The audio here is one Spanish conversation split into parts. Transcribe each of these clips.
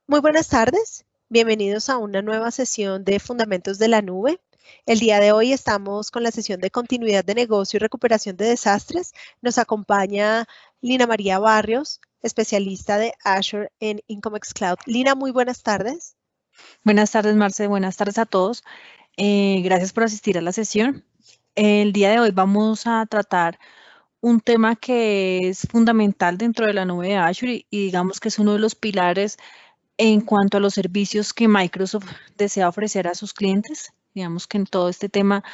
Muy buenas tardes, bienvenidos a una nueva sesión de Fundamentos de la Nube. El día de hoy estamos con la sesión de continuidad de negocio y recuperación de desastres. Nos acompaña Lina María Barrios, especialista de Azure en Incomex Cloud. Lina, muy buenas tardes. Buenas tardes, Marce. Buenas tardes a todos. Gracias por asistir a la sesión. El día de hoy vamos a tratar un tema que es fundamental dentro de la nube de Azure y digamos que es uno de los pilares en cuanto a los servicios que Microsoft desea ofrecer a sus clientes. Digamos que en todo este tema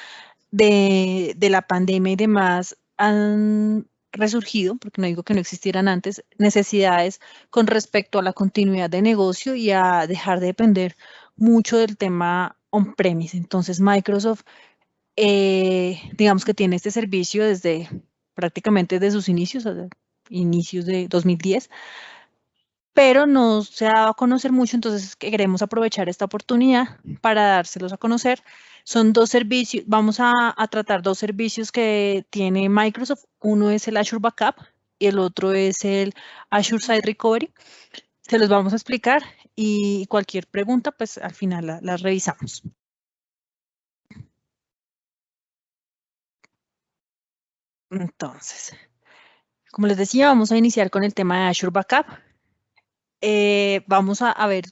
de la pandemia y demás han resurgido, porque no digo que no existieran antes, necesidades con respecto a la continuidad de negocio y a dejar de depender mucho del tema on-premise. Entonces, Microsoft, digamos que tiene este servicio desde prácticamente desde sus inicios, o sea, inicios de 2010, pero no se ha dado a conocer mucho, entonces queremos aprovechar esta oportunidad para dárselos a conocer. Son dos servicios, vamos a tratar dos servicios que tiene Microsoft. Uno es el Azure Backup y el otro es el Azure Site Recovery. Se los vamos a explicar y cualquier pregunta, pues al final las revisamos. Entonces, como les decía, vamos a iniciar con el tema de Azure Backup. Vamos a ver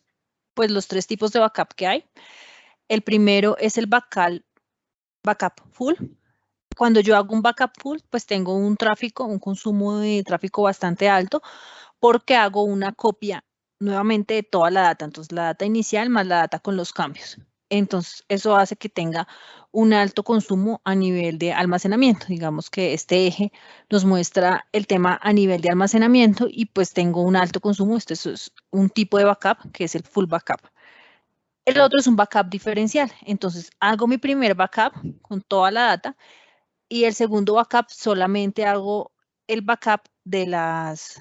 pues los tres tipos de backup que hay. El primero es el backup full. Cuando yo hago un backup full, pues tengo un tráfico, un consumo de tráfico bastante alto porque hago una copia nuevamente de toda la data. Entonces, la data inicial más la data con los cambios. Entonces, eso hace que tenga un alto consumo a nivel de almacenamiento. Digamos que este eje nos muestra el tema a nivel de almacenamiento y pues tengo un alto consumo. Este es un tipo de backup que es el full backup. El otro es un backup diferencial. Entonces, hago mi primer backup con toda la data y el segundo backup solamente hago el backup de las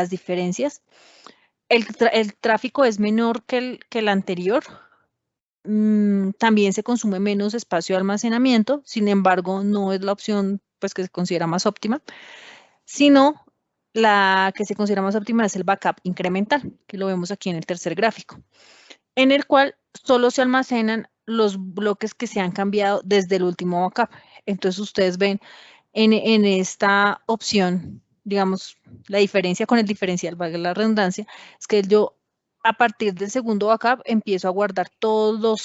diferencias. El tráfico es menor que el anterior. También se consume menos espacio de almacenamiento. Sin embargo, no es la opción pues, que se considera más óptima, sino la que se considera más óptima es el backup incremental, que lo vemos aquí en el tercer gráfico, en el cual solo se almacenan los bloques que se han cambiado desde el último backup. Entonces ustedes ven en esta opción, digamos, la diferencia con el diferencial, valga la redundancia, es que yo a partir del segundo backup empiezo a guardar todos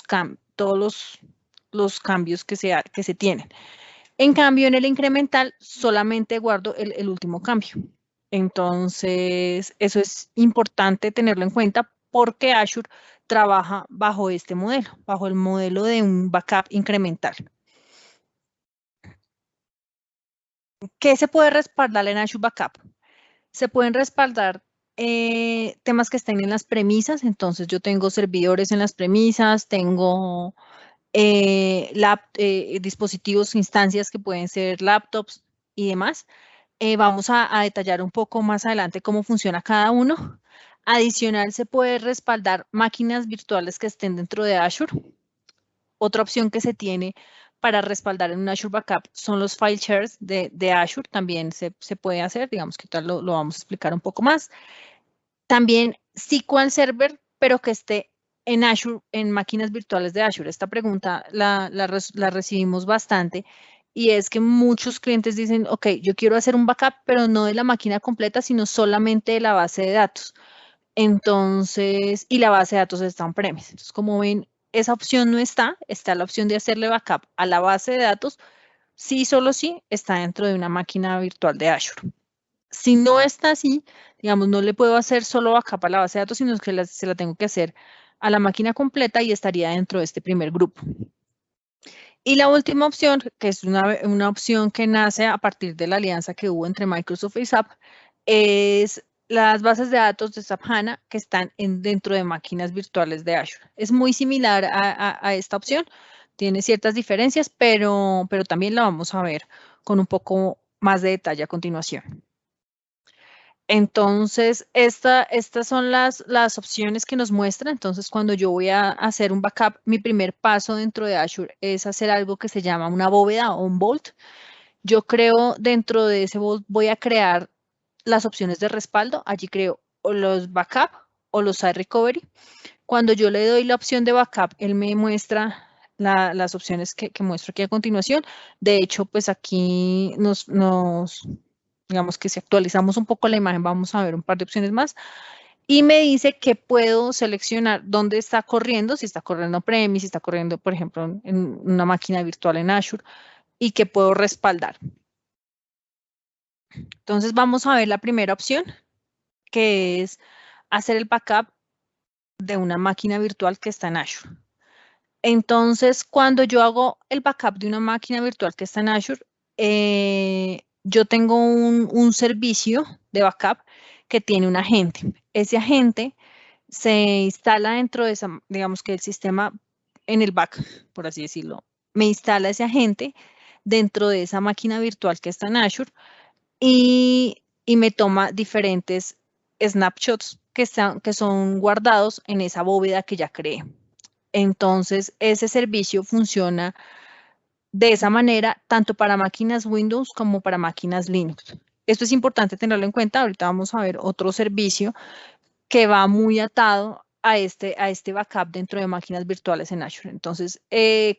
los cambios que se tienen. En cambio, en el incremental solamente guardo el último cambio. Entonces, eso es importante tenerlo en cuenta porque Azure trabaja bajo este modelo, bajo el modelo de un backup incremental. ¿Qué se puede respaldar en Azure Backup? Se pueden respaldar temas que estén en las premisas, entonces yo tengo servidores en las premisas, tengo dispositivos, instancias que pueden ser laptops y demás. Vamos a detallar un poco más adelante cómo funciona cada uno. Adicional, se puede respaldar máquinas virtuales que estén dentro de Azure. Otra opción que se tiene para respaldar en un Azure Backup son los file shares de Azure. También se puede hacer, digamos que tal lo vamos a explicar un poco más. También SQL Server, pero que esté en Azure, en máquinas virtuales de Azure. Esta pregunta la recibimos bastante y es que muchos clientes dicen, ok, yo quiero hacer un backup, pero no de la máquina completa, sino solamente de la base de datos. Entonces, y la base de datos está on-premise. Entonces, como ven, esa opción no está, está la opción de hacerle backup a la base de datos, sí, solo sí, está dentro de una máquina virtual de Azure. Si no está así, digamos, no le puedo hacer solo backup a la base de datos, sino que se la tengo que hacer a la máquina completa y estaría dentro de este primer grupo. Y la última opción, que es una opción que nace a partir de la alianza que hubo entre Microsoft y SAP, es las bases de datos de SAP HANA que están dentro de máquinas virtuales de Azure. Es muy similar a esta opción, tiene ciertas diferencias, pero también la vamos a ver con un poco más de detalle a continuación. Entonces, estas son las opciones que nos muestra. Entonces, cuando yo voy a hacer un backup, mi primer paso dentro de Azure es hacer algo que se llama una bóveda o un vault. Yo creo dentro de ese vault voy a crear las opciones de respaldo. Allí creo los backup o los site recovery. Cuando yo le doy la opción de backup, él me muestra las opciones que muestro aquí a continuación. De hecho, pues aquí digamos que si actualizamos un poco la imagen, vamos a ver un par de opciones más. Y me dice que puedo seleccionar dónde está corriendo, si está corriendo premise, si está corriendo, por ejemplo, en una máquina virtual en Azure, y que puedo respaldar. Entonces vamos a ver la primera opción, que es hacer el backup de una máquina virtual que está en Azure. Entonces, cuando yo hago el backup de una máquina virtual que está en Azure, yo tengo un servicio de backup que tiene un agente. Ese agente se instala dentro de esa, digamos que el sistema en el back, por así decirlo, me instala ese agente dentro de esa máquina virtual que está en Azure y me toma diferentes snapshots que son guardados en esa bóveda que ya creé. Entonces, ese servicio funciona de esa manera tanto para máquinas Windows como para máquinas Linux. Esto es importante tenerlo en cuenta. Ahorita vamos a ver otro servicio que va muy atado a este backup dentro de máquinas virtuales en Azure. Entonces,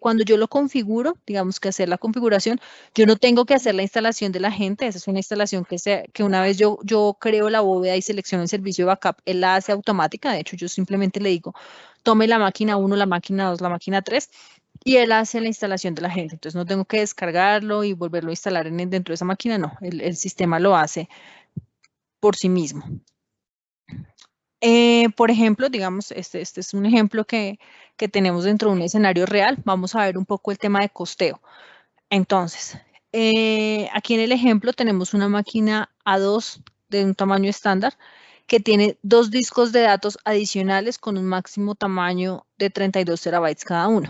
cuando yo lo configuro, digamos que hacer la configuración, yo no tengo que hacer la instalación de la agente. Esa es una instalación que una vez yo creo la bóveda y selecciono el servicio de backup, él la hace automática. De hecho, yo simplemente le digo, tome la máquina 1, la máquina 2, la máquina 3, y él hace la instalación de la agente. Entonces, no tengo que descargarlo y volverlo a instalar dentro de esa máquina, no. El sistema lo hace por sí mismo. Por ejemplo, digamos, este es un ejemplo que tenemos dentro de un escenario real. Vamos a ver un poco el tema de costeo. Entonces, aquí en el ejemplo tenemos una máquina A2 de un tamaño estándar que tiene 2 discos de datos adicionales con un máximo tamaño de 32 terabytes cada uno.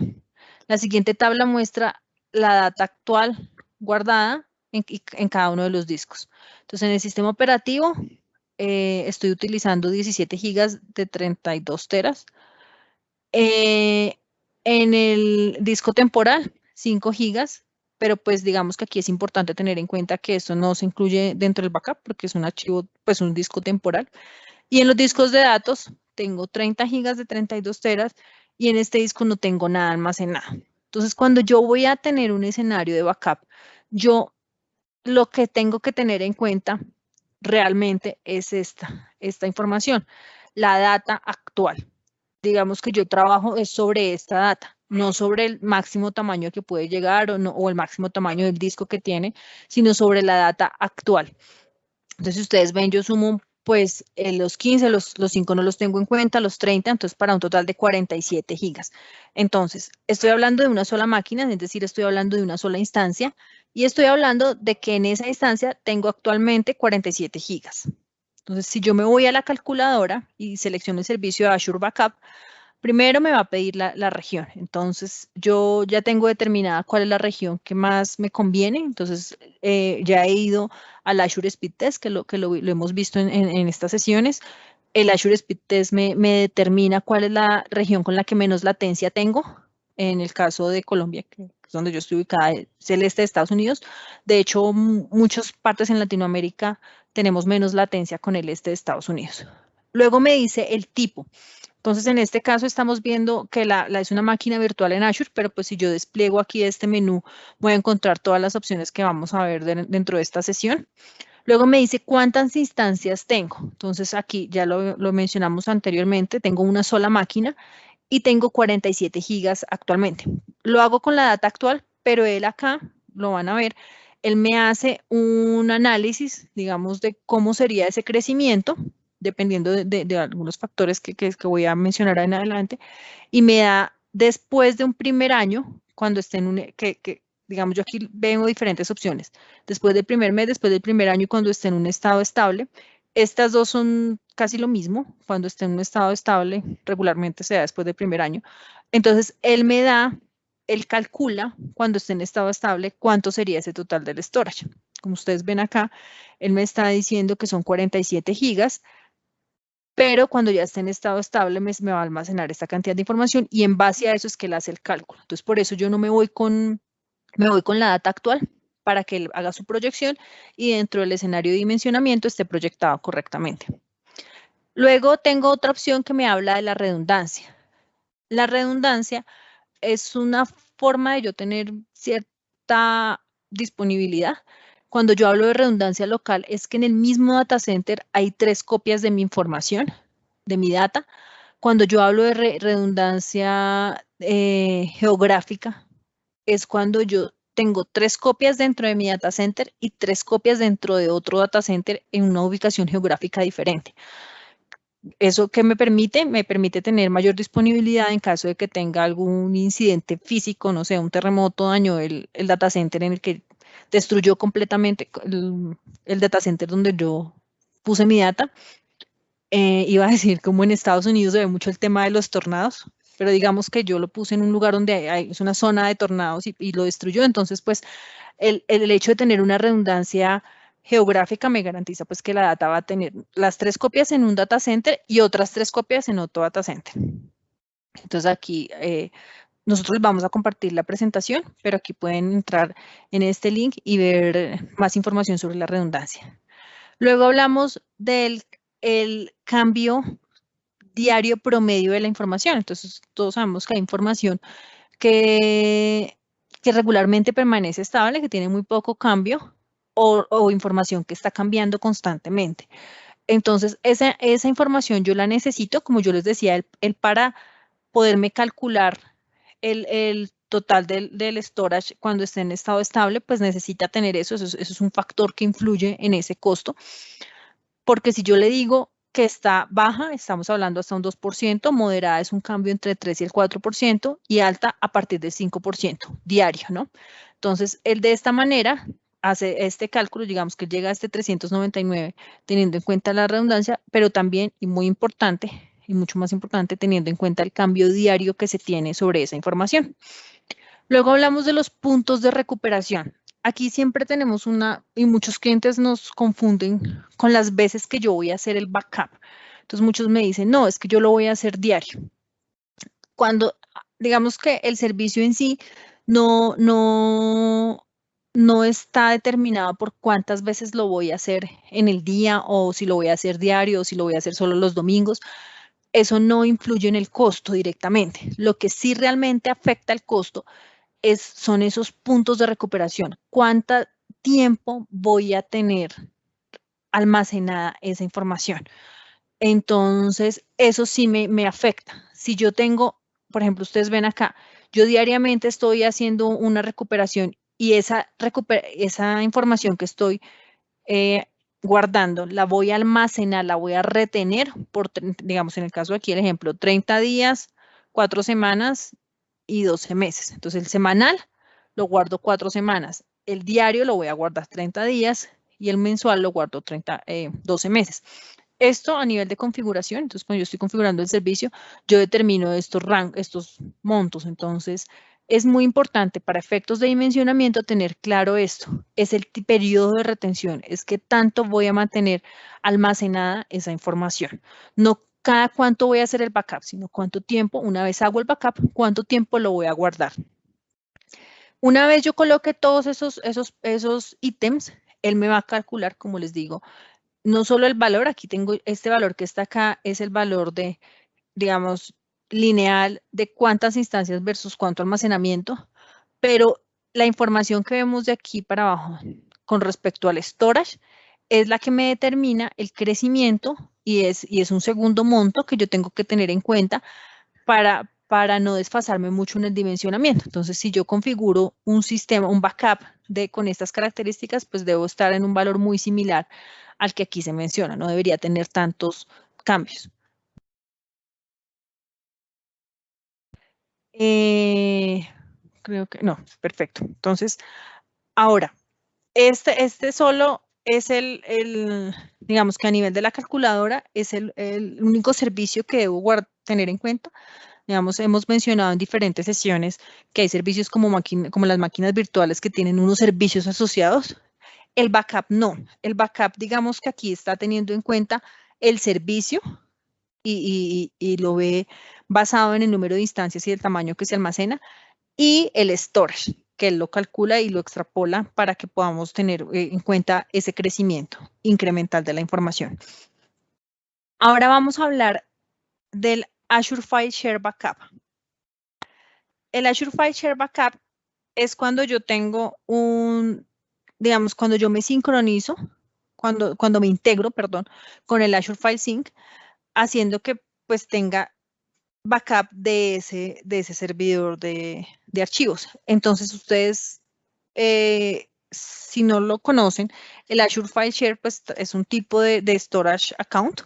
La siguiente tabla muestra la data actual guardada en cada uno de los discos. Entonces, en el sistema operativo, estoy utilizando 17 gigas de 32 teras. En el disco temporal, 5 gigas, pero pues digamos que aquí es importante tener en cuenta que esto no se incluye dentro del backup porque es un archivo, pues un disco temporal. Y en los discos de datos tengo 30 gigas de 32 teras y en este disco no tengo nada almacenado. Entonces, cuando yo voy a tener un escenario de backup, yo lo que tengo que tener en cuenta realmente es esta información, la data actual. Digamos que yo trabajo es sobre esta data, no sobre el máximo tamaño que puede llegar o el máximo tamaño del disco que tiene, sino sobre la data actual. Entonces, si ustedes ven, yo sumo pues los 15, los 5 no los tengo en cuenta, los 30, entonces para un total de 47 gigas. Entonces, estoy hablando de una sola máquina, es decir, estoy hablando de una sola instancia y estoy hablando de que en esa instancia tengo actualmente 47 gigas. Entonces, si yo me voy a la calculadora y selecciono el servicio de Azure Backup, primero me va a pedir la región. Entonces, yo ya tengo determinada cuál es la región que más me conviene. Entonces, ya he ido al Azure Speed Test, que lo hemos visto en estas sesiones. El Azure Speed Test me determina cuál es la región con la que menos latencia tengo. En el caso de Colombia, que es donde yo estoy ubicada, es el este de Estados Unidos. De hecho, muchas partes en Latinoamérica tenemos menos latencia con el este de Estados Unidos. Luego me dice el tipo. Entonces, en este caso estamos viendo que es una máquina virtual en Azure, pero pues si yo despliego aquí este menú, voy a encontrar todas las opciones que vamos a ver dentro de esta sesión. Luego me dice cuántas instancias tengo. Entonces, aquí ya lo mencionamos anteriormente, tengo una sola máquina y tengo 47 gigas actualmente. Lo hago con la data actual, pero él acá, lo van a ver, él me hace un análisis, digamos, de cómo sería ese crecimiento dependiendo de algunos factores que voy a mencionar en adelante, y me da después de un primer año, cuando esté en digamos, yo aquí veo diferentes opciones, después del primer mes, después del primer año y cuando esté en un estado estable. Estas dos son casi lo mismo, cuando esté en un estado estable, regularmente se da después del primer año. Entonces, él calcula cuando esté en estado estable cuánto sería ese total del storage. Como ustedes ven acá, él me está diciendo que son 47 gigas, pero cuando ya esté en estado estable me va a almacenar esta cantidad de información y en base a eso es que él hace el cálculo. Entonces, por eso yo no me voy con la data actual para que él haga su proyección y dentro del escenario de dimensionamiento esté proyectado correctamente. Luego tengo otra opción que me habla de la redundancia. La redundancia es una forma de yo tener cierta disponibilidad. Cuando yo hablo de redundancia local, es que en el mismo data center hay 3 copias de mi información, de mi data. Cuando yo hablo de redundancia geográfica, es cuando yo tengo 3 copias dentro de mi data center y 3 copias dentro de otro data center en una ubicación geográfica diferente. ¿Eso qué me permite? Me permite tener mayor disponibilidad en caso de que tenga algún incidente físico, no sé, un terremoto dañó el data center en el que destruyó completamente el data center donde yo puse mi data. Iba a decir, como en Estados Unidos se ve mucho el tema de los tornados, pero digamos que yo lo puse en un lugar donde es una zona de tornados y lo destruyó. Entonces, pues, el hecho de tener una redundancia geográfica me garantiza pues que la data va a tener las 3 copias en un data center y otras 3 copias en otro data center. Entonces aquí nosotros les vamos a compartir la presentación, pero aquí pueden entrar en este link y ver más información sobre la redundancia. Luego hablamos del el cambio diario promedio de la información. Entonces todos sabemos que hay información que regularmente permanece estable, que tiene muy poco cambio, o información que está cambiando constantemente. Entonces, esa información yo la necesito, como yo les decía, para poderme calcular el total del storage cuando esté en estado estable, pues necesita tener eso es un factor que influye en ese costo. Porque si yo le digo que está baja, estamos hablando hasta un 2%, moderada es un cambio entre el 3 y el 4%, y alta a partir del 5% diario, ¿no? Entonces, él de esta manera hace este cálculo, digamos que llega a este 399, teniendo en cuenta la redundancia, pero también, y muy importante, y mucho más importante, teniendo en cuenta el cambio diario que se tiene sobre esa información. Luego hablamos de los puntos de recuperación. Aquí siempre tenemos y muchos clientes nos confunden con las veces que yo voy a hacer el backup. Entonces muchos me dicen, no, es que yo lo voy a hacer diario. Cuando, digamos que el servicio en sí no está determinado por cuántas veces lo voy a hacer en el día, o si lo voy a hacer diario, o si lo voy a hacer solo los domingos. Eso no influye en el costo directamente. Lo que sí realmente afecta el costo son esos puntos de recuperación. ¿Cuánto tiempo voy a tener almacenada esa información? Entonces, eso sí me afecta. Si yo tengo, por ejemplo, ustedes ven acá, yo diariamente estoy haciendo una recuperación y esa información que estoy guardando, la voy a almacenar, la voy a retener por, digamos, en el caso de aquí, el ejemplo, 30 días, 4 semanas y 12 meses. Entonces, el semanal lo guardo 4 semanas. El diario lo voy a guardar 30 días y el mensual lo guardo 12 meses. Esto a nivel de configuración, entonces cuando yo estoy configurando el servicio, yo determino estos montos. Entonces, es muy importante para efectos de dimensionamiento tener claro esto. Es el periodo de retención, es que tanto voy a mantener almacenada esa información. No cada cuánto voy a hacer el backup, sino cuánto tiempo, una vez hago el backup, cuánto tiempo lo voy a guardar. Una vez yo coloque todos esos ítems, él me va a calcular, como les digo, no solo el valor, aquí tengo este valor que está acá, es el valor de, digamos, lineal de cuántas instancias versus cuánto almacenamiento, pero la información que vemos de aquí para abajo con respecto al storage es la que me determina el crecimiento y es un segundo monto que yo tengo que tener en cuenta para no desfasarme mucho en el dimensionamiento. Entonces, si yo configuro un sistema, un backup con estas características, pues debo estar en un valor muy similar al que aquí se menciona. No debería tener tantos cambios. Creo que no, perfecto. Entonces, ahora, este solo es digamos que a nivel de la calculadora, es el único servicio que debo tener en cuenta. Digamos, hemos mencionado en diferentes sesiones que hay servicios como las máquinas virtuales que tienen unos servicios asociados. El backup no. El backup, digamos que aquí está teniendo en cuenta el servicio y lo ve basado en el número de instancias y el tamaño que se almacena, y el storage, que él lo calcula y lo extrapola para que podamos tener en cuenta ese crecimiento incremental de la información. Ahora vamos a hablar del Azure File Share Backup. El Azure File Share Backup es cuando yo tengo digamos, cuando yo me sincronizo, cuando me integro, perdón, con el Azure File Sync, haciendo que pues tenga backup de ese servidor de archivos. Entonces, ustedes, si no lo conocen, el Azure File Share pues, es un tipo de storage account.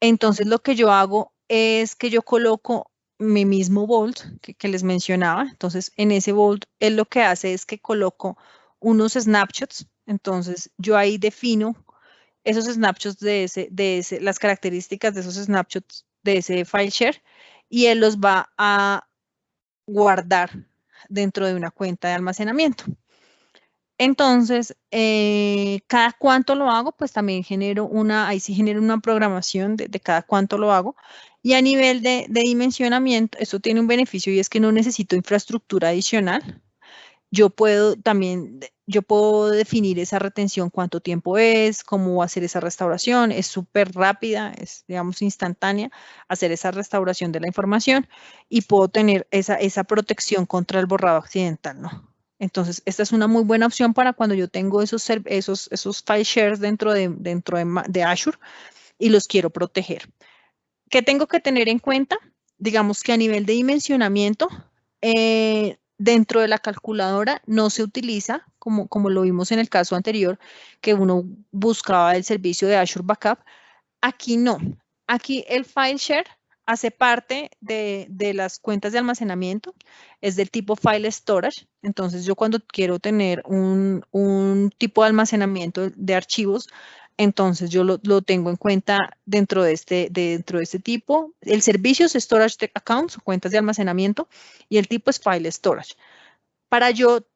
Entonces, lo que yo hago es que yo coloco mi mismo Vault que les mencionaba. Entonces, en ese Vault, él lo que hace es que coloco unos snapshots. Entonces, yo ahí defino esos snapshots las características de esos snapshots de ese file share y él los va a guardar dentro de una cuenta de almacenamiento. Entonces, cada cuánto lo hago, pues también ahí sí genero una programación de cada cuánto lo hago. Y a nivel de dimensionamiento, esto tiene un beneficio y es que no necesito infraestructura adicional. Yo puedo definir esa retención, cuánto tiempo es, cómo va a hacer esa restauración. Es súper rápida, es, digamos, instantánea hacer esa restauración de la información y puedo tener esa protección contra el borrado accidental, ¿no? Entonces, esta es una muy buena opción para cuando yo tengo esos file shares dentro de Azure y los quiero proteger. ¿Qué tengo que tener en cuenta? Digamos que a nivel de dimensionamiento, dentro de la calculadora no se utiliza, como lo vimos en el caso anterior, que uno buscaba el servicio de Azure Backup. Aquí no. Aquí el file share hace parte de las cuentas de almacenamiento, es del tipo file storage. Entonces, yo cuando quiero tener un tipo de almacenamiento de archivos, entonces yo lo tengo en cuenta dentro de este tipo. El servicio es storage accounts, cuentas de almacenamiento, y el tipo es file storage. Para yo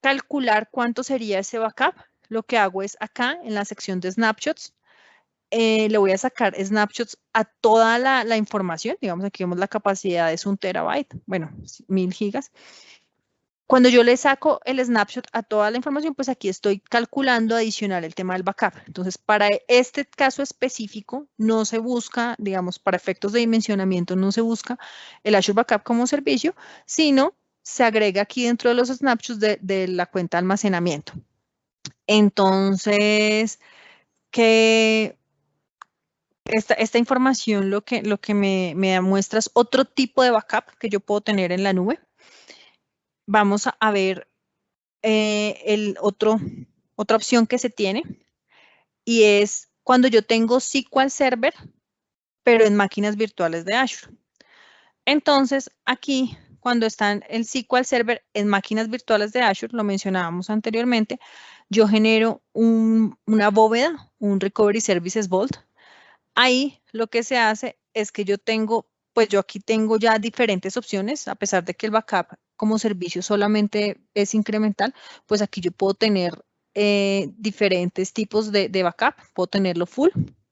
calcular cuánto sería ese backup, lo que hago es acá en la sección de snapshots, le voy a sacar snapshots a toda la información. Digamos, aquí vemos la capacidad es 1 terabyte, bueno, 1000 gigas. Cuando yo le saco el snapshot a toda la información, pues aquí estoy calculando adicional el tema del backup. Entonces, para este caso específico, no se busca, digamos, para efectos de dimensionamiento, no se busca el Azure Backup como servicio, sino se agrega aquí dentro de los snapshots de la cuenta de almacenamiento. Entonces, esta información lo que me muestra es otro tipo de backup que yo puedo tener en la nube. Vamos a ver otra opción que se tiene, y es cuando yo tengo SQL Server, pero en máquinas virtuales de Azure. Entonces, aquí, cuando están el SQL Server en máquinas virtuales de Azure, lo mencionábamos anteriormente, yo genero una bóveda, un Recovery Services Vault. Ahí lo que se hace es que yo aquí tengo ya diferentes opciones, a pesar de que el backup como servicio solamente es incremental, pues aquí yo puedo tener diferentes tipos de backup. Puedo tenerlo full,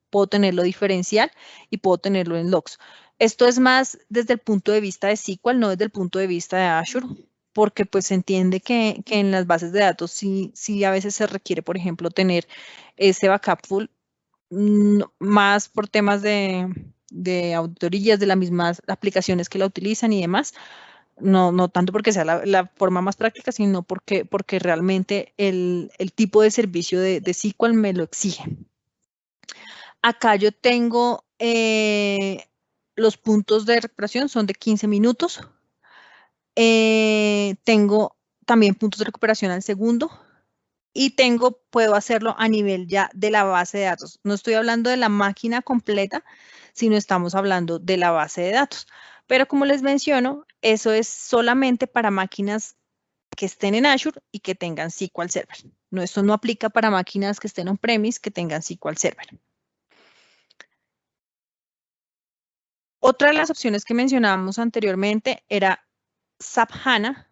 puedo tenerlo diferencial y puedo tenerlo en logs. Esto es más desde el punto de vista de SQL, no desde el punto de vista de Azure, porque pues se entiende que en las bases de datos sí a veces se requiere, por ejemplo, tener ese backup full, más por temas de auditorías de las mismas aplicaciones que la utilizan y demás. No tanto porque sea la forma más práctica, sino porque realmente el tipo de servicio de SQL me lo exige. Acá yo tengo los puntos de recuperación, son de 15 minutos. Tengo también puntos de recuperación al segundo. Y puedo hacerlo a nivel ya de la base de datos. No estoy hablando de la máquina completa, sino estamos hablando de la base de datos. Pero como les menciono, eso es solamente para máquinas que estén en Azure y que tengan SQL Server. No, esto no aplica para máquinas que estén on-premise que tengan SQL Server. Otra de las opciones que mencionábamos anteriormente era SAP HANA,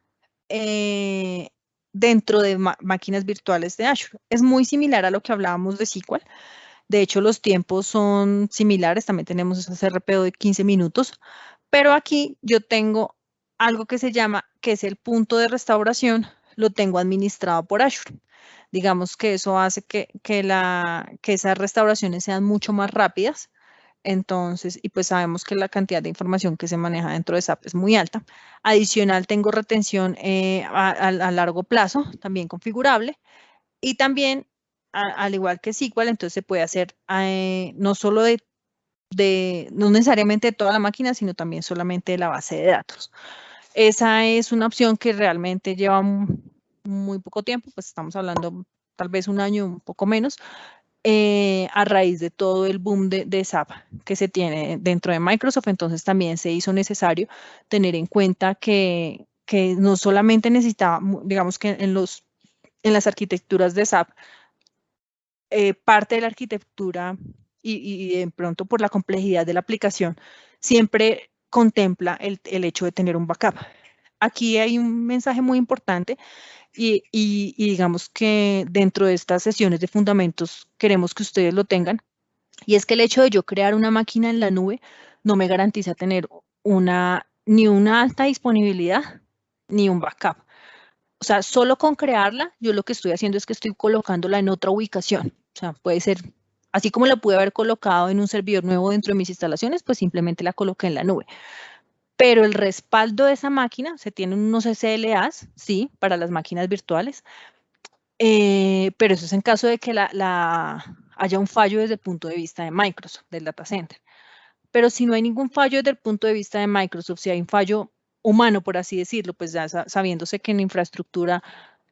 dentro de máquinas virtuales de Azure. Es muy similar a lo que hablábamos de SQL. De hecho, los tiempos son similares. También tenemos ese CRPO de 15 minutos. Pero aquí yo tengo algo que se llama, que es el punto de restauración, lo tengo administrado por Azure. Digamos que eso hace que esas restauraciones sean mucho más rápidas. Entonces, y pues sabemos que la cantidad de información que se maneja dentro de SAP es muy alta. Adicional, tengo retención a largo plazo, también configurable. Y también, al igual que SQL, entonces se puede hacer no solo no necesariamente de toda la máquina, sino también solamente de la base de datos. Esa es una opción que realmente lleva muy poco tiempo, pues estamos hablando tal vez un año, un poco menos, a raíz de todo el boom de SAP que se tiene dentro de Microsoft. Entonces también se hizo necesario tener en cuenta que no solamente necesitaba, digamos que en las arquitecturas de SAP, parte de la arquitectura y de pronto por la complejidad de la aplicación, siempre contempla el hecho de tener un backup. Aquí hay un mensaje muy importante y digamos que dentro de estas sesiones de fundamentos queremos que ustedes lo tengan, y es que el hecho de yo crear una máquina en la nube no me garantiza tener ni una alta disponibilidad ni un backup. O sea, solo con crearla, yo lo que estoy haciendo es que estoy colocándola en otra ubicación. O sea, puede ser, así como la pude haber colocado en un servidor nuevo dentro de mis instalaciones, pues simplemente la coloqué en la nube. Pero el respaldo de esa máquina, se tienen unos SLAs, sí, para las máquinas virtuales, pero eso es en caso de que haya un fallo desde el punto de vista de Microsoft, del data center. Pero si no hay ningún fallo desde el punto de vista de Microsoft, si hay un fallo humano, por así decirlo, pues ya sabiéndose que en infraestructura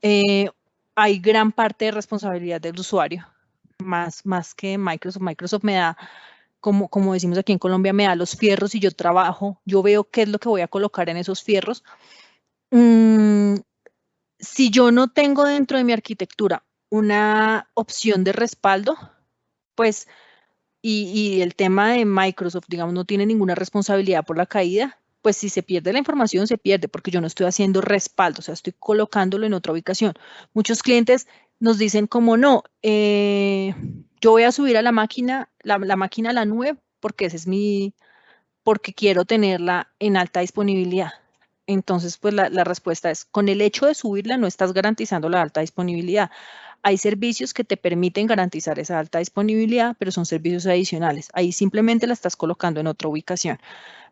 hay gran parte de responsabilidad del usuario, más que de Microsoft. Microsoft me da, como decimos aquí en Colombia, me da los fierros y yo trabajo, yo veo qué es lo que voy a colocar en esos fierros. Si yo no tengo dentro de mi arquitectura una opción de respaldo, pues, y el tema de Microsoft, digamos, no tiene ninguna responsabilidad por la caída, pues si se pierde la información, se pierde, porque yo no estoy haciendo respaldo, o sea, estoy colocándolo en otra ubicación. Muchos clientes nos dicen como no, yo voy a subir a la máquina, la máquina a la nube, porque porque quiero tenerla en alta disponibilidad. Entonces, pues la respuesta es, con el hecho de subirla no estás garantizando la alta disponibilidad. Hay servicios que te permiten garantizar esa alta disponibilidad, pero son servicios adicionales. Ahí simplemente la estás colocando en otra ubicación.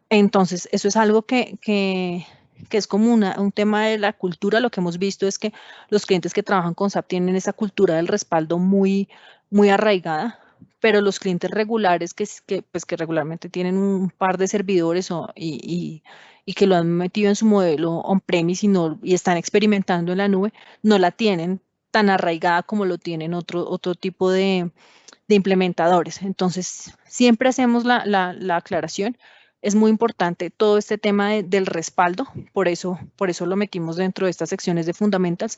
Entonces, eso es algo que es como un tema de la cultura. Lo que hemos visto es que los clientes que trabajan con SAP tienen esa cultura del respaldo muy arraigada, pero los clientes regulares pues que regularmente tienen un par de servidores y que lo han metido en su modelo on-premise y están experimentando en la nube, no la tienen tan arraigada como lo tienen otro tipo de implementadores. Entonces, siempre hacemos la aclaración. Es muy importante todo este tema del respaldo, por eso lo metimos dentro de estas secciones de fundamentals,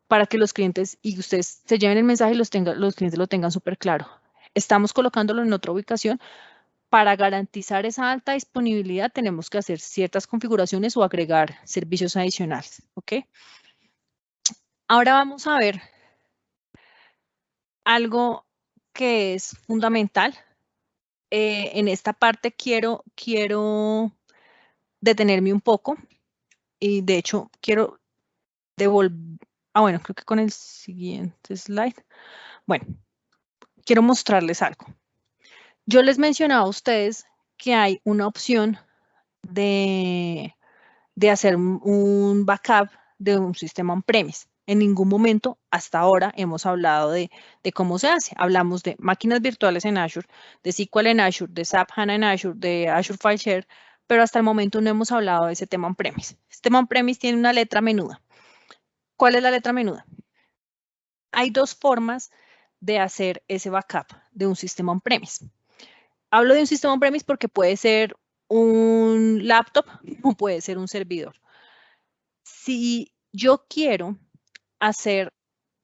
para que los clientes y ustedes se lleven el mensaje y los clientes lo tengan súper claro. Estamos colocándolo en otra ubicación. Para garantizar esa alta disponibilidad tenemos que hacer ciertas configuraciones o agregar servicios adicionales, ¿ok? Ahora vamos a ver algo que es fundamental. En esta parte quiero detenerme un poco y de hecho quiero devolver, bueno, creo que con el siguiente slide. Bueno, quiero mostrarles algo. Yo les mencionaba a ustedes que hay una opción de hacer un backup de un sistema on-premise. En ningún momento hasta ahora hemos hablado de cómo se hace. Hablamos de máquinas virtuales en Azure, de SQL en Azure, de SAP HANA en Azure, de Azure File Share, pero hasta el momento no hemos hablado de ese tema on-premise. Este tema on-premise tiene una letra menuda. ¿Cuál es la letra menuda? Hay dos formas de hacer ese backup de un sistema on-premise. Hablo de un sistema on-premise porque puede ser un laptop o puede ser un servidor. Si yo quiero hacer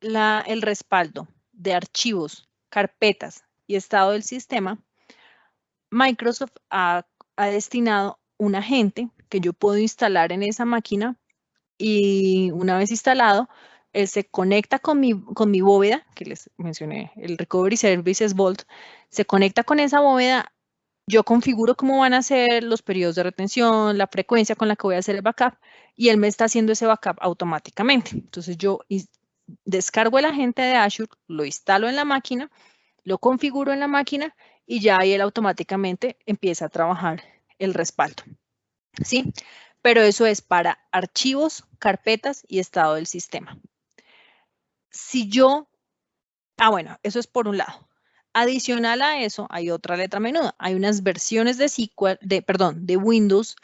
el respaldo de archivos, carpetas y estado del sistema, Microsoft ha destinado un agente que yo puedo instalar en esa máquina y una vez instalado, él se conecta con mi bóveda, que les mencioné, el Recovery Services Vault, se conecta con esa bóveda Yo configuro cómo van a ser los periodos de retención, la frecuencia con la que voy a hacer el backup, y él me está haciendo ese backup automáticamente. Entonces yo descargo el agente de Azure, lo instalo en la máquina, lo configuro en la máquina y ya ahí él automáticamente empieza a trabajar el respaldo. ¿Sí? Pero eso es para archivos, carpetas y estado del sistema. Si yo, bueno, eso es por un lado. Adicional a eso, hay otra letra menuda. Hay unas versiones de SQL, de Windows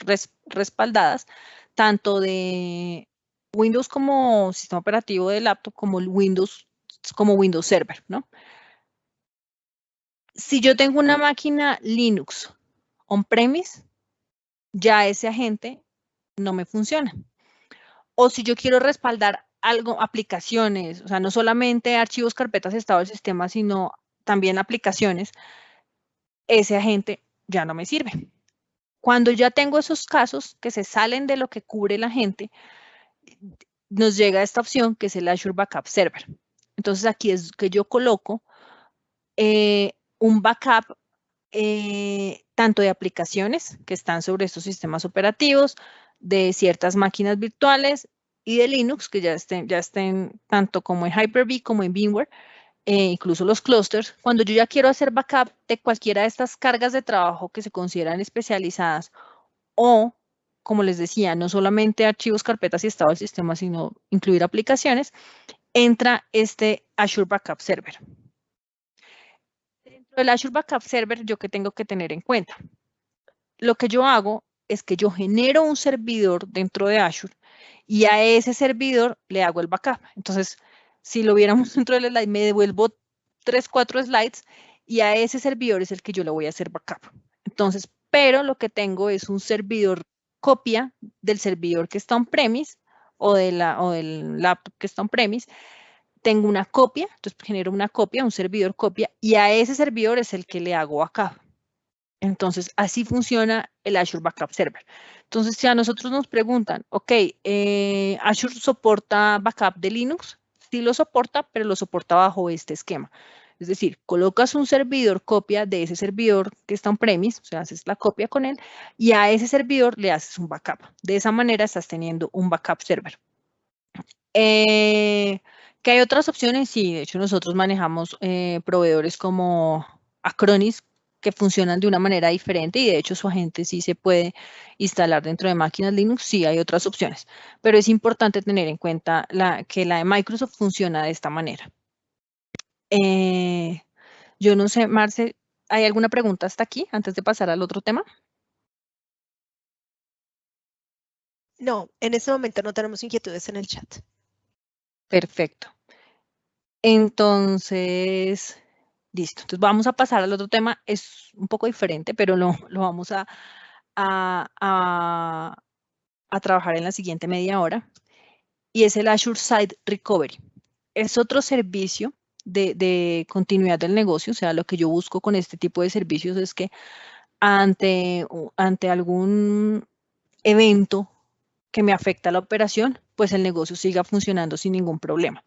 respaldadas, tanto de Windows como sistema operativo de laptop, como Windows Server, ¿no? Si yo tengo una máquina Linux on-premise, ya ese agente no me funciona. O si yo quiero respaldar algo, aplicaciones, o sea, no solamente archivos, carpetas, estado del sistema, sino también aplicaciones, ese agente ya no me sirve. Cuando ya tengo esos casos que se salen de lo que cubre el agente, nos llega esta opción que es el Azure Backup Server. Entonces aquí es que yo coloco un backup tanto de aplicaciones que están sobre estos sistemas operativos, de ciertas máquinas virtuales y de Linux que ya estén tanto como en Hyper-V como en VMware, incluso los clusters. Cuando yo ya quiero hacer backup de cualquiera de estas cargas de trabajo que se consideran especializadas o, como les decía, no solamente archivos, carpetas y estado del sistema, sino incluir aplicaciones, entra este Azure Backup Server. Dentro del Azure Backup Server, ¿yo qué tengo que tener en cuenta? Lo que yo hago es que yo genero un servidor dentro de Azure y a ese servidor le hago el backup. Entonces, si lo viéramos dentro del slide, me devuelvo 3, 4 slides y a ese servidor es el que yo le voy a hacer backup. Entonces, pero lo que tengo es un servidor copia del servidor que está on-premise o del laptop que está on-premise. Tengo una copia, entonces genero una copia, un servidor copia, y a ese servidor es el que le hago backup. Entonces, así funciona el Azure Backup Server. Entonces, si a nosotros nos preguntan, ok, Azure soporta backup de Linux, sí lo soporta, pero lo soporta bajo este esquema. Es decir, colocas un servidor copia de ese servidor que está on-premise, o sea, haces la copia con él, y a ese servidor le haces un backup. De esa manera estás teniendo un backup server. ¿Que hay otras opciones? Sí, de hecho nosotros manejamos proveedores como Acronis que funcionan de una manera diferente y de hecho su agente sí se puede instalar dentro de máquinas Linux, sí hay otras opciones, pero es importante tener en cuenta que la de Microsoft funciona de esta manera. Yo no sé, Marce, ¿hay alguna pregunta hasta aquí antes de pasar al otro tema? No, en este momento no tenemos inquietudes en el chat. Perfecto. Entonces, listo. Entonces vamos a pasar al otro tema. Es un poco diferente, pero lo vamos a trabajar en la siguiente media hora. Y es el Azure Site Recovery. Es otro servicio de continuidad del negocio. O sea, lo que yo busco con este tipo de servicios es que ante algún evento que me afecta la operación, pues el negocio siga funcionando sin ningún problema.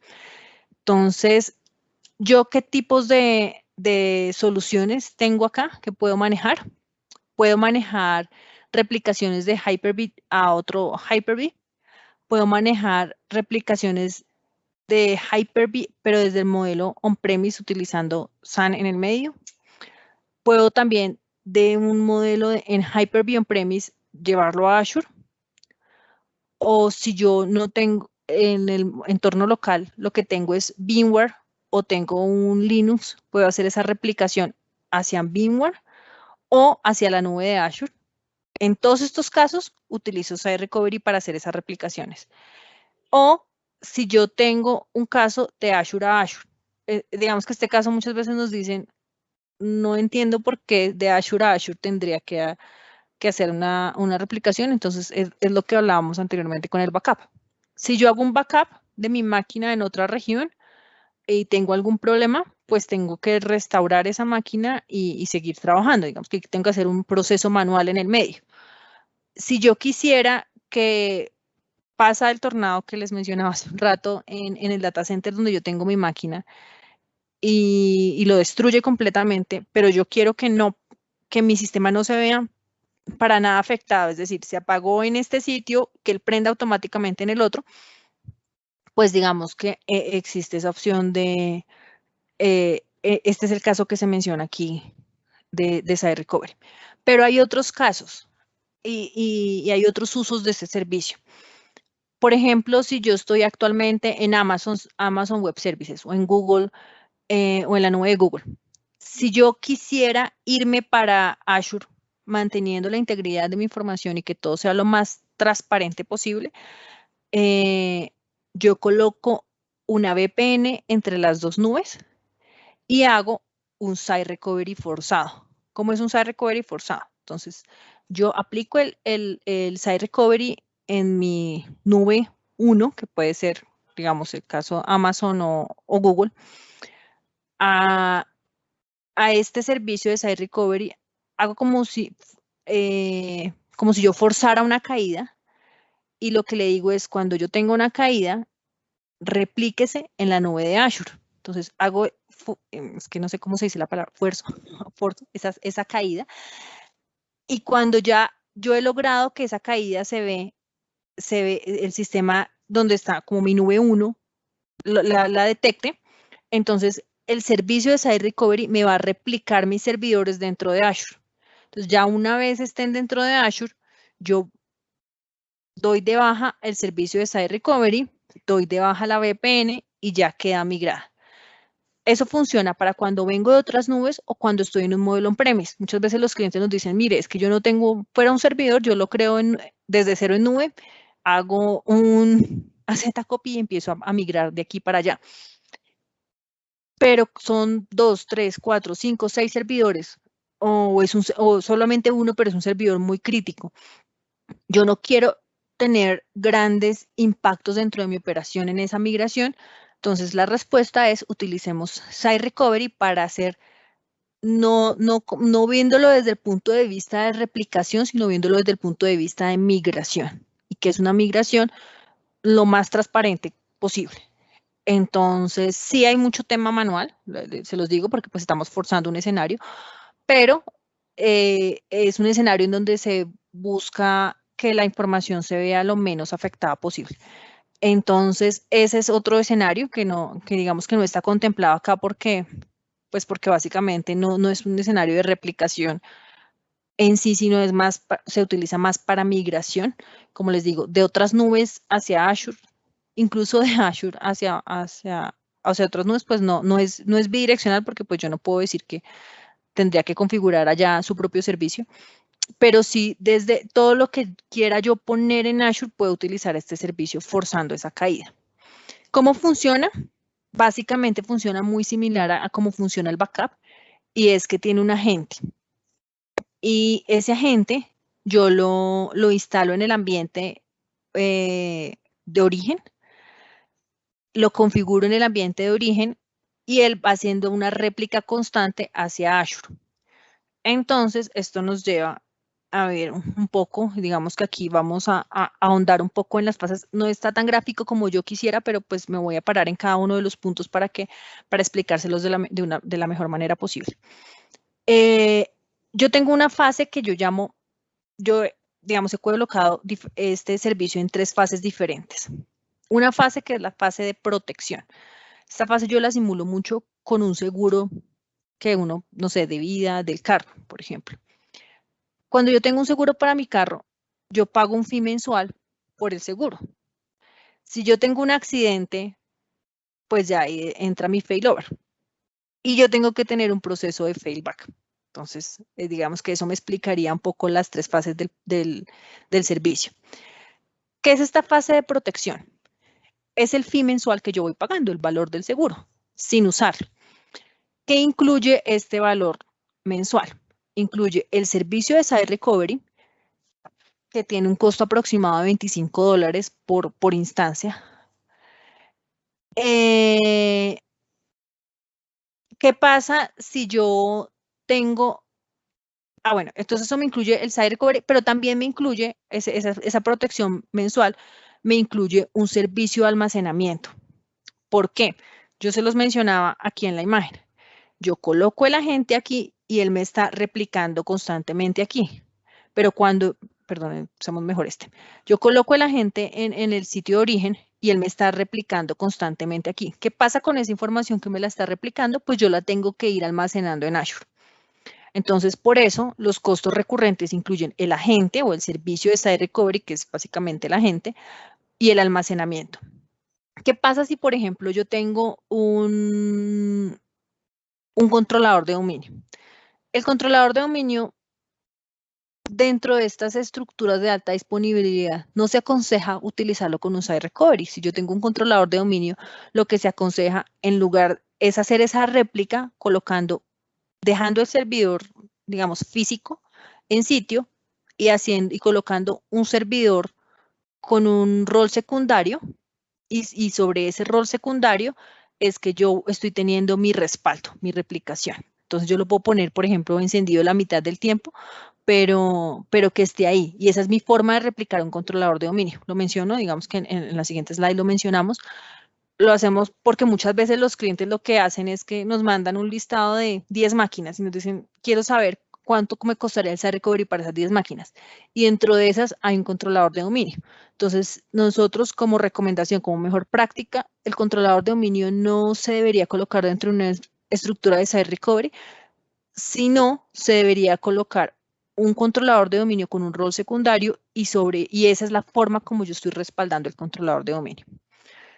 Entonces, ¿yo qué tipos de soluciones tengo acá que puedo manejar? Puedo manejar replicaciones de Hyper-V a otro Hyper-V. Puedo manejar replicaciones de Hyper-V, pero desde el modelo on-premise utilizando SAN en el medio. Puedo también de un modelo en Hyper-V on-premise llevarlo a Azure. O si yo no tengo en el entorno local, lo que tengo es VMware o tengo un Linux, puedo hacer esa replicación hacia VMware o hacia la nube de Azure. En todos estos casos, utilizo Site Recovery para hacer esas replicaciones. O si yo tengo un caso de Azure a Azure, digamos que este caso muchas veces nos dicen, no entiendo por qué de Azure a Azure tendría que hacer una replicación, entonces es lo que hablábamos anteriormente con el backup. Si yo hago un backup de mi máquina en otra región y tengo algún problema, pues tengo que restaurar esa máquina y seguir trabajando. Digamos que tengo que hacer un proceso manual en el medio. Si yo quisiera que pasa el tornado que les mencionaba hace un rato en el data center donde yo tengo mi máquina y lo destruye completamente, pero yo quiero que que mi sistema no se vea para nada afectado, es decir, se apagó en este sitio, que él prenda automáticamente en el otro, pues digamos que existe esa opción de, este es el caso que se menciona aquí de Site Recovery. Pero hay otros casos y hay otros usos de este servicio. Por ejemplo, si yo estoy actualmente en Amazon Web Services o en Google o en la nube de Google, si yo quisiera irme para Azure manteniendo la integridad de mi información y que todo sea lo más transparente posible, yo coloco una VPN entre las dos nubes y hago un Site Recovery forzado. ¿Cómo es un Site Recovery forzado? Entonces, yo aplico el Site Recovery en mi nube 1, que puede ser, digamos, el caso Amazon o Google, a este servicio de Site Recovery, hago como si yo forzara una caída, y lo que le digo es, cuando yo tengo una caída, replíquese en la nube de Azure. Entonces hago, es que no sé cómo se dice la palabra, forzo esa caída, y cuando ya yo he logrado que esa caída se ve el sistema donde está como mi nube 1, la detecte, entonces el servicio de Site Recovery me va a replicar mis servidores dentro de Azure. Entonces ya una vez estén dentro de Azure, yo doy de baja el servicio de Site Recovery, doy de baja la VPN y ya queda migrada. Eso funciona para cuando vengo de otras nubes o cuando estoy en un modelo on-premise. Muchas veces los clientes nos dicen, mire, es que yo no tengo fuera un servidor, yo lo creo desde cero en nube, hago un AZ-copy y empiezo a migrar de aquí para allá. Pero son 2, 3, 4, 5, 6 servidores, o solamente uno, pero es un servidor muy crítico. Yo no quiero tener grandes impactos dentro de mi operación en esa migración. Entonces, la respuesta es utilicemos Site Recovery para hacer, no viéndolo desde el punto de vista de replicación, sino viéndolo desde el punto de vista de migración, y que es una migración lo más transparente posible. Entonces, sí hay mucho tema manual, se los digo porque pues estamos forzando un escenario, pero es un escenario en donde se busca que la información se vea lo menos afectada posible. Entonces, ese es otro escenario que digamos que no está contemplado acá porque básicamente no es un escenario de replicación en sí, sino es más, se utiliza más para migración, como les digo, de otras nubes hacia Azure, incluso de Azure hacia otras nubes, pues no es bidireccional, porque pues yo no puedo decir que tendría que configurar allá su propio servicio, pero sí desde todo lo que quiera yo poner en Azure puedo utilizar este servicio forzando esa caída. ¿Cómo funciona? Básicamente funciona muy similar a cómo funciona el backup, y es que tiene un agente. Y ese agente yo lo instalo en el ambiente de origen, lo configuro en el ambiente de origen y él va haciendo una réplica constante hacia Azure. Entonces, esto nos lleva a ver un poco, digamos que aquí vamos a ahondar un poco en las fases. No está tan gráfico como yo quisiera, pero pues me voy a parar en cada uno de los puntos para explicárselos de la mejor manera posible. Yo tengo una fase que yo llamo, digamos, he colocado este servicio en 3 fases diferentes. Una fase que es la fase de protección. Esta fase yo la simulo mucho con un seguro que uno, no sé, de vida del carro, por ejemplo. Cuando yo tengo un seguro para mi carro, yo pago un fee mensual por el seguro. Si yo tengo un accidente, pues ya ahí entra mi failover. Y yo tengo que tener un proceso de failback. Entonces, digamos que eso me explicaría un poco las 3 fases del servicio. ¿Qué es esta fase de protección? Es el fee mensual que yo voy pagando, el valor del seguro, sin usarlo. ¿Qué incluye este valor mensual? Incluye el servicio de Site Recovery, que tiene un costo aproximado de $25 por instancia. ¿Qué pasa si yo tengo... bueno, entonces eso me incluye el Site Recovery, pero también me incluye esa protección mensual, me incluye un servicio de almacenamiento. ¿Por qué? Yo se los mencionaba aquí en la imagen. Yo coloco el agente aquí y él me está replicando constantemente aquí. Pero cuando, perdón, usamos mejor este. Yo coloco el agente en el sitio de origen y él me está replicando constantemente aquí. ¿Qué pasa con esa información que me la está replicando? Pues yo la tengo que ir almacenando en Azure. Entonces, por eso, los costos recurrentes incluyen el agente o el servicio de Site Recovery, que es básicamente el agente, y el almacenamiento. ¿Qué pasa si, por ejemplo, yo tengo un controlador de dominio? El controlador de dominio, dentro de estas estructuras de alta disponibilidad, no se aconseja utilizarlo con un Site Recovery. Si yo tengo un controlador de dominio, lo que se aconseja en lugar es hacer esa réplica dejando el servidor, digamos, físico en sitio y colocando un servidor con un rol secundario y sobre ese rol secundario es que yo estoy teniendo mi respaldo, mi replicación. Entonces yo lo puedo poner, por ejemplo, encendido la mitad del tiempo, pero que esté ahí. Y esa es mi forma de replicar un controlador de dominio. Lo menciono, digamos que en la siguiente slide lo mencionamos. Lo hacemos porque muchas veces los clientes lo que hacen es que nos mandan un listado de 10 máquinas y nos dicen, quiero saber cuánto me costaría el Site Recovery para esas 10 máquinas. Y dentro de esas hay un controlador de dominio. Entonces, nosotros como recomendación, como mejor práctica, el controlador de dominio no se debería colocar dentro de una estructura de Site Recovery, sino se debería colocar un controlador de dominio con un rol secundario y esa es la forma como yo estoy respaldando el controlador de dominio.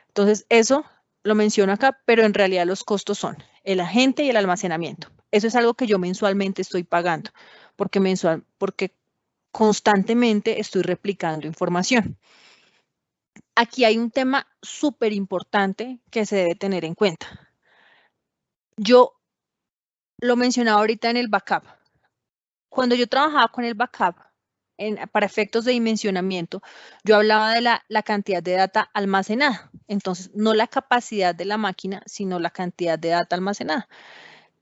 Entonces, eso lo menciono acá, pero en realidad los costos son el agente y el almacenamiento. Eso es algo que yo mensualmente estoy pagando, porque constantemente estoy replicando información. Aquí hay un tema súper importante que se debe tener en cuenta. Yo lo mencionaba ahorita en el backup. Cuando yo trabajaba con el backup, para efectos de dimensionamiento, yo hablaba de la cantidad de data almacenada. Entonces, no la capacidad de la máquina, sino la cantidad de data almacenada.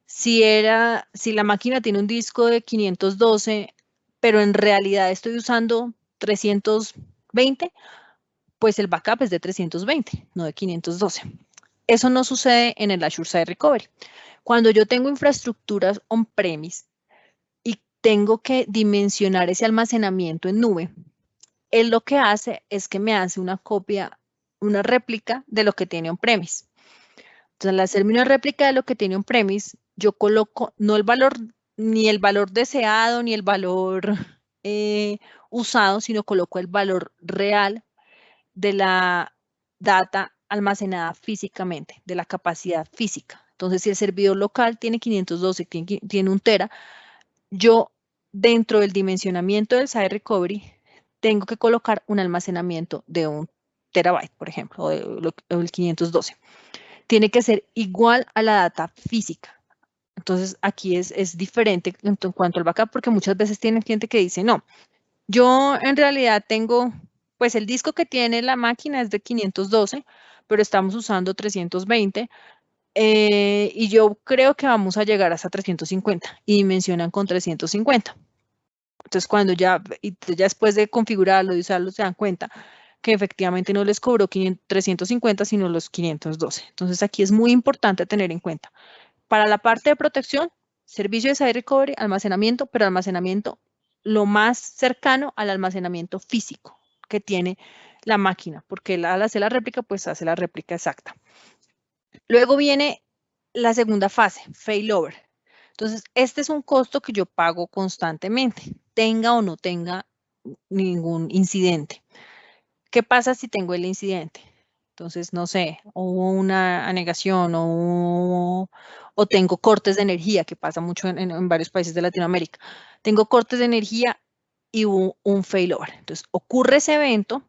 Si la máquina tiene un disco de 512, pero en realidad estoy usando 320, pues el backup es de 320, no de 512. Eso no sucede en el Azure Site Recovery. Cuando yo tengo infraestructuras on-premise, tengo que dimensionar ese almacenamiento en nube. Él lo que hace es que me hace una copia, una réplica de lo que tiene on-premise. Entonces, al hacerme una réplica de lo que tiene on-premise, yo coloco no el valor, ni el valor deseado, ni el valor usado, sino coloco el valor real de la data almacenada físicamente, de la capacidad física. Entonces, si el servidor local tiene 512, tiene 1 tera, yo dentro del dimensionamiento del Site Recovery tengo que colocar un almacenamiento de 1 terabyte, por ejemplo, o el 512. Tiene que ser igual a la data física. Entonces, aquí es diferente en cuanto al backup, porque muchas veces tiene gente que dice, no, yo en realidad tengo, pues el disco que tiene la máquina es de 512, pero estamos usando 320, y yo creo que vamos a llegar hasta 350 y dimensionan con 350. Entonces, cuando ya después de configurarlo y usarlo, se dan cuenta que efectivamente no les cobró 350, sino los 512. Entonces, aquí es muy importante tener en cuenta. Para la parte de protección, servicio de Site Recovery, almacenamiento, pero almacenamiento lo más cercano al almacenamiento físico que tiene la máquina, porque al hacer la réplica, pues hace la réplica exacta. Luego viene la segunda fase, failover. Entonces, este es un costo que yo pago constantemente, tenga o no tenga ningún incidente. ¿Qué pasa si tengo el incidente? Entonces, no sé, hubo una anegación o tengo cortes de energía, que pasa mucho en varios países de Latinoamérica. Tengo cortes de energía y hubo un failover. Entonces, ocurre ese evento,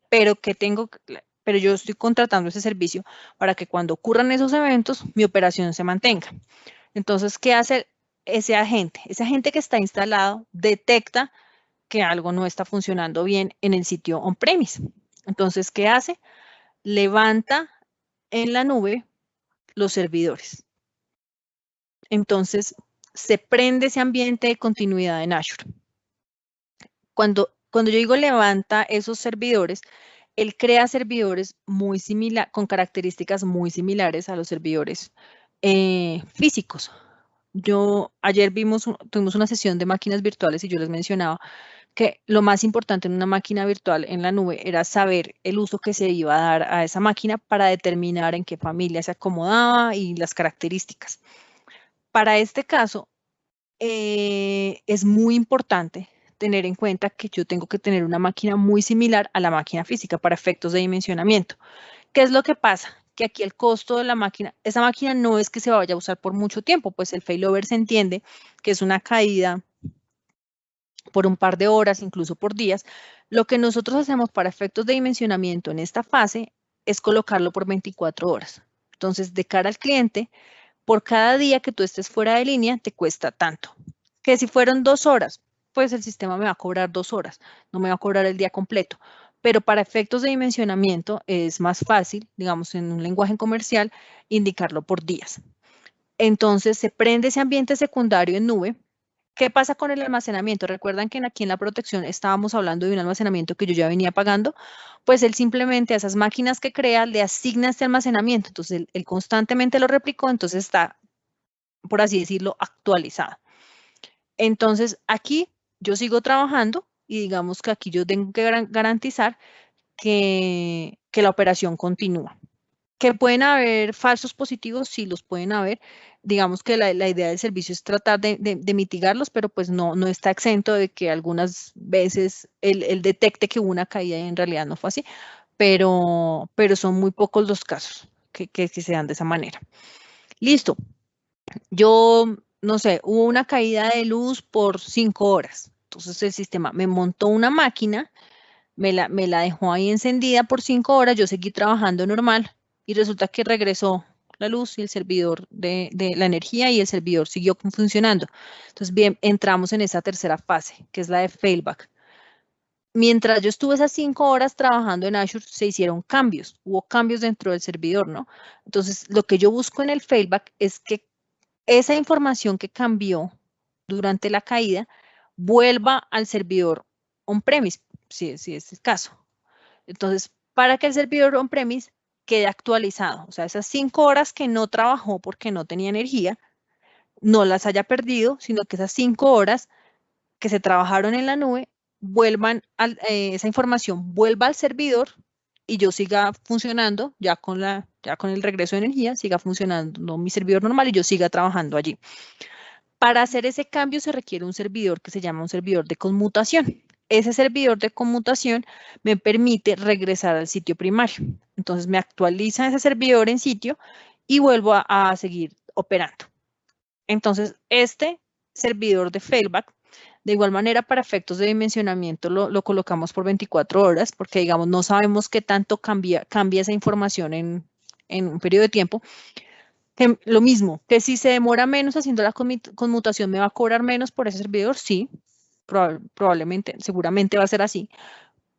pero yo estoy contratando ese servicio para que cuando ocurran esos eventos, mi operación se mantenga. Entonces, ¿qué hace ese agente? Ese agente que está instalado detecta que algo no está funcionando bien en el sitio on-premise. Entonces, ¿qué hace? Levanta en la nube los servidores. Entonces, se prende ese ambiente de continuidad en Azure. Cuando yo digo levanta esos servidores, él crea servidores con características muy similares a los servidores físicos. Ayer tuvimos una sesión de máquinas virtuales y yo les mencionaba que lo más importante en una máquina virtual en la nube era saber el uso que se iba a dar a esa máquina para determinar en qué familia se acomodaba y las características. Para este caso, es muy importante tener en cuenta que yo tengo que tener una máquina muy similar a la máquina física para efectos de dimensionamiento. ¿Qué es lo que pasa? Que aquí el costo de la máquina, esa máquina no es que se vaya a usar por mucho tiempo, pues el failover se entiende que es una caída por un par de horas, incluso por días. Lo que nosotros hacemos para efectos de dimensionamiento en esta fase es colocarlo por 24 horas. Entonces, de cara al cliente, por cada día que tú estés fuera de línea, te cuesta tanto. Que si fueron 2 horas, pues el sistema me va a cobrar 2 horas, no me va a cobrar el día completo. Pero para efectos de dimensionamiento es más fácil, digamos, en un lenguaje comercial, indicarlo por días. Entonces, se prende ese ambiente secundario en nube. ¿Qué pasa con el almacenamiento? Recuerdan que aquí en la protección estábamos hablando de un almacenamiento que yo ya venía pagando, pues él simplemente a esas máquinas que crea le asigna este almacenamiento, entonces él constantemente lo replicó, entonces está, por así decirlo, actualizado. Entonces aquí yo sigo trabajando y digamos que aquí yo tengo que garantizar que la operación continúa. Que pueden haber falsos positivos, sí los pueden haber. Digamos que la idea del servicio es tratar de mitigarlos, pero pues no está exento de que algunas veces él detecte que hubo una caída y en realidad no fue así, pero son muy pocos los casos que se dan de esa manera. Listo. Yo, no sé, hubo una caída de luz por 5 horas. Entonces el sistema me montó una máquina, me la dejó ahí encendida por 5 horas, yo seguí trabajando normal y resulta que regresó la luz y el servidor de la energía y el servidor siguió funcionando. Entonces, bien, entramos en esa tercera fase, que es la de failback. Mientras yo estuve esas 5 horas trabajando en Azure, se hicieron cambios, hubo cambios dentro del servidor, ¿no? Entonces, lo que yo busco en el failback es que esa información que cambió durante la caída vuelva al servidor on-premise, si es el caso. Entonces, para que el servidor on-premise quede actualizado, o sea, esas 5 horas que no trabajó porque no tenía energía, no las haya perdido, sino que esas 5 horas que se trabajaron en la nube, esa información vuelva al servidor y yo siga funcionando ya con el regreso de energía, siga funcionando mi servidor normal y yo siga trabajando allí. Para hacer ese cambio se requiere un servidor que se llama un servidor de conmutación. Ese servidor de conmutación me permite regresar al sitio primario. Entonces me actualiza ese servidor en sitio y vuelvo a seguir operando. Entonces este servidor de failback, de igual manera para efectos de dimensionamiento lo colocamos por 24 horas porque digamos no sabemos qué tanto cambia esa información en un periodo de tiempo. Lo mismo, que si se demora menos haciendo la conmutación, ¿me va a cobrar menos por ese servidor? Sí, probablemente, seguramente va a ser así.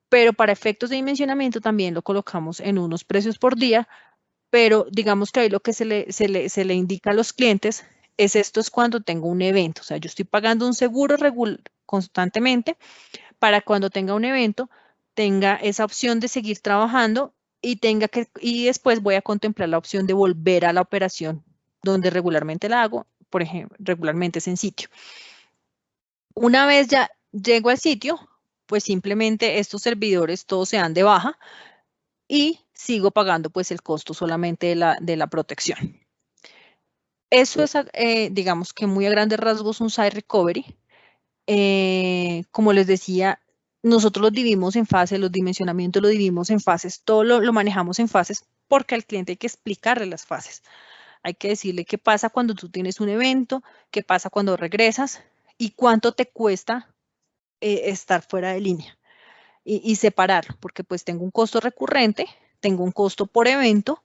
Pero para efectos de dimensionamiento también lo colocamos en unos precios por día, pero digamos que ahí lo que se le indica a los clientes esto es cuando tengo un evento. O sea, yo estoy pagando un seguro constantemente para cuando tenga un evento, tenga esa opción de seguir trabajando y después voy a contemplar la opción de volver a la operación donde regularmente la hago, por ejemplo, regularmente es en sitio. Una vez ya llego al sitio, pues simplemente estos servidores todos se dan de baja y sigo pagando pues el costo solamente de la protección. Eso es, digamos que muy a grandes rasgos un site recovery. Como les decía, nosotros los dividimos en fases, los dimensionamientos los dividimos en fases, todo lo manejamos en fases porque al cliente hay que explicarle las fases. Hay que decirle qué pasa cuando tú tienes un evento, qué pasa cuando regresas y cuánto te cuesta estar fuera de línea y separarlo, porque pues tengo un costo recurrente, tengo un costo por evento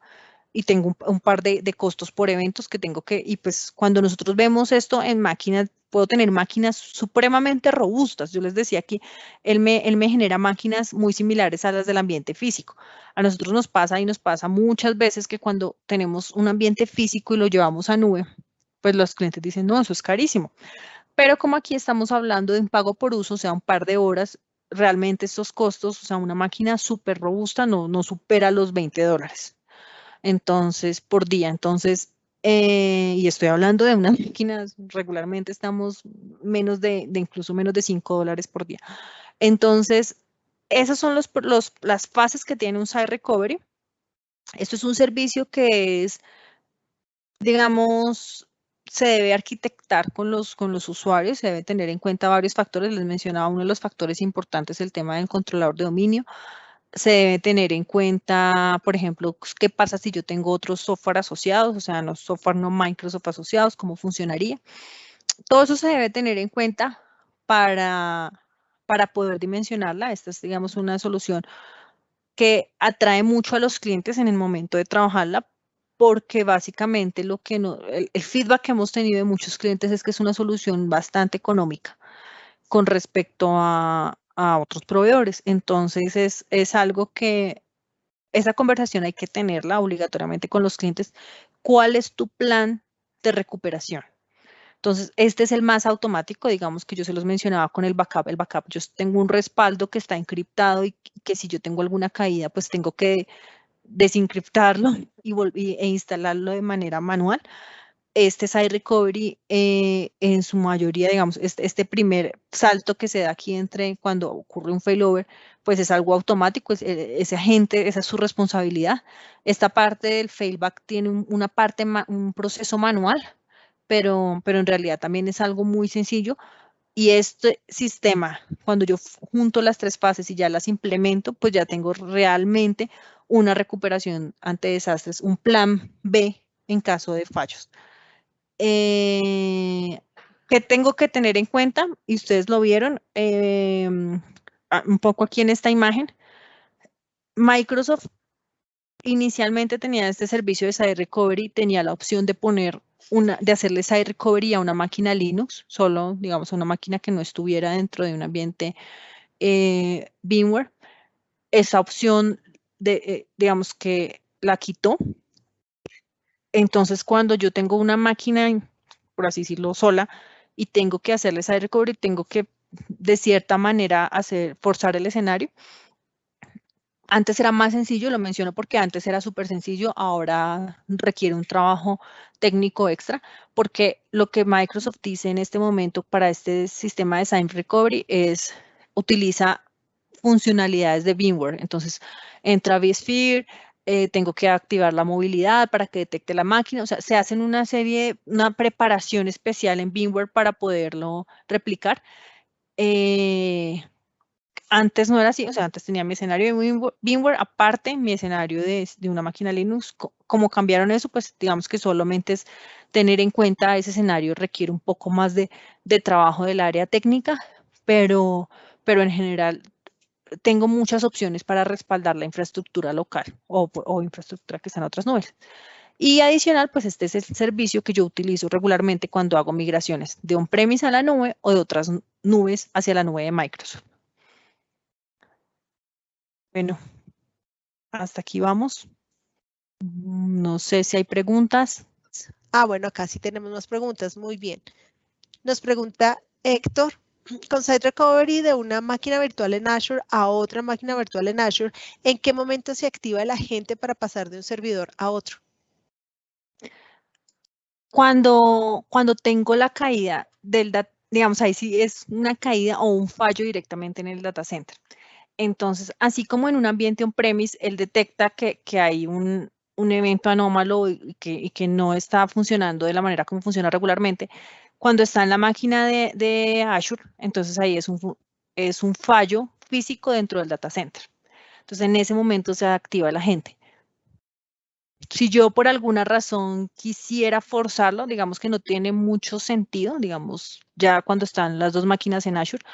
y tengo un par de costos por eventos que tengo y pues cuando nosotros vemos esto en máquinas, puedo tener máquinas supremamente robustas. Yo les decía que él me genera máquinas muy similares a las del ambiente físico. A nosotros nos pasa muchas veces que cuando tenemos un ambiente físico y lo llevamos a nube, pues los clientes dicen, no, eso es carísimo. Pero como aquí estamos hablando de un pago por uso, o sea, un par de horas, realmente estos costos, o sea, una máquina súper robusta no supera los $20. Entonces, por día. Entonces, Y estoy hablando de unas máquinas, regularmente estamos incluso menos de $5 por día. Entonces, esas son las fases que tiene un Site Recovery. Esto es un servicio que es, digamos, se debe arquitectar con los usuarios, se debe tener en cuenta varios factores. Les mencionaba uno de los factores importantes, el tema del controlador de dominio. Se debe tener en cuenta, por ejemplo, qué pasa si yo tengo otros software asociados, o sea, no software no Microsoft asociados, cómo funcionaría. Todo eso se debe tener en cuenta para poder dimensionarla. Esta es, digamos, una solución que atrae mucho a los clientes en el momento de trabajarla, porque básicamente el feedback que hemos tenido de muchos clientes es que es una solución bastante económica con respecto a otros proveedores. Entonces, es algo que esa conversación hay que tenerla obligatoriamente con los clientes. ¿Cuál es tu plan de recuperación? Entonces, este es el más automático, digamos que yo se los mencionaba con el backup. El backup, yo tengo un respaldo que está encriptado y que si yo tengo alguna caída, pues tengo que desencriptarlo e instalarlo de manera manual. Este Site Recovery, en su mayoría, digamos, este primer salto que se da aquí entre cuando ocurre un failover, pues es algo automático, ese agente, esa es su responsabilidad. Esta parte del failback tiene una parte, un proceso manual, pero en realidad también es algo muy sencillo. Y este sistema, cuando yo junto las tres fases y ya las implemento, pues ya tengo realmente una recuperación ante desastres, un plan B en caso de fallos. ¿Qué tengo que tener en cuenta? Y ustedes lo vieron un poco aquí en esta imagen. Microsoft inicialmente tenía este servicio de Site Recovery, tenía la opción de de hacerle Site Recovery a una máquina Linux, solo, digamos, una máquina que no estuviera dentro de un ambiente VMware. Esa opción, digamos que la quitó. Entonces, cuando yo tengo una máquina, por así decirlo, sola, y tengo que hacerle Site Recovery, tengo que, de cierta manera, forzar el escenario. Antes era más sencillo, lo menciono porque antes era súper sencillo, ahora requiere un trabajo técnico extra, porque lo que Microsoft dice en este momento para este sistema de Site Recovery utiliza funcionalidades de VMware. Entonces, entra vSphere, tengo que activar la movilidad para que detecte la máquina. O sea, se hacen una preparación especial en VMware para poderlo replicar. Antes no era así, o sea, antes tenía mi escenario de VMware, aparte mi escenario de una máquina Linux. Como cambiaron eso, pues digamos que solamente es tener en cuenta ese escenario, requiere un poco más de trabajo del área técnica, pero en general tengo muchas opciones para respaldar la infraestructura local o infraestructura que está en otras nubes. Y adicional, pues este es el servicio que yo utilizo regularmente cuando hago migraciones de on-premise a la nube o de otras nubes hacia la nube de Microsoft. Bueno, hasta aquí vamos. No sé si hay preguntas. Bueno, acá sí tenemos más preguntas. Muy bien. Nos pregunta Héctor, con Site Recovery de una máquina virtual en Azure a otra máquina virtual en Azure, ¿en qué momento se activa el agente para pasar de un servidor a otro? Cuando tengo la caída digamos, ahí sí es una caída o un fallo directamente en el data center. Entonces, así como en un ambiente on-premise, él detecta que hay un evento anómalo y que no está funcionando de la manera como funciona regularmente. Cuando está en la máquina de Azure, entonces ahí es un fallo físico dentro del data center. Entonces, en ese momento se activa el agente. Si yo por alguna razón quisiera forzarlo, digamos que no tiene mucho sentido, digamos, ya cuando están las dos máquinas en Azure,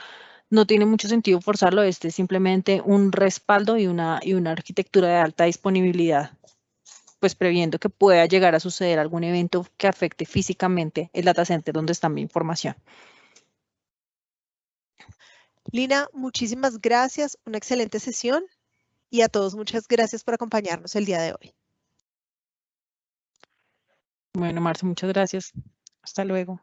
no tiene mucho sentido forzarlo. Este es simplemente un respaldo y una arquitectura de alta disponibilidad, pues previendo que pueda llegar a suceder algún evento que afecte físicamente el data center donde está mi información. Lina, muchísimas gracias. Una excelente sesión. Y a todos, muchas gracias por acompañarnos el día de hoy. Bueno, Marce, muchas gracias. Hasta luego.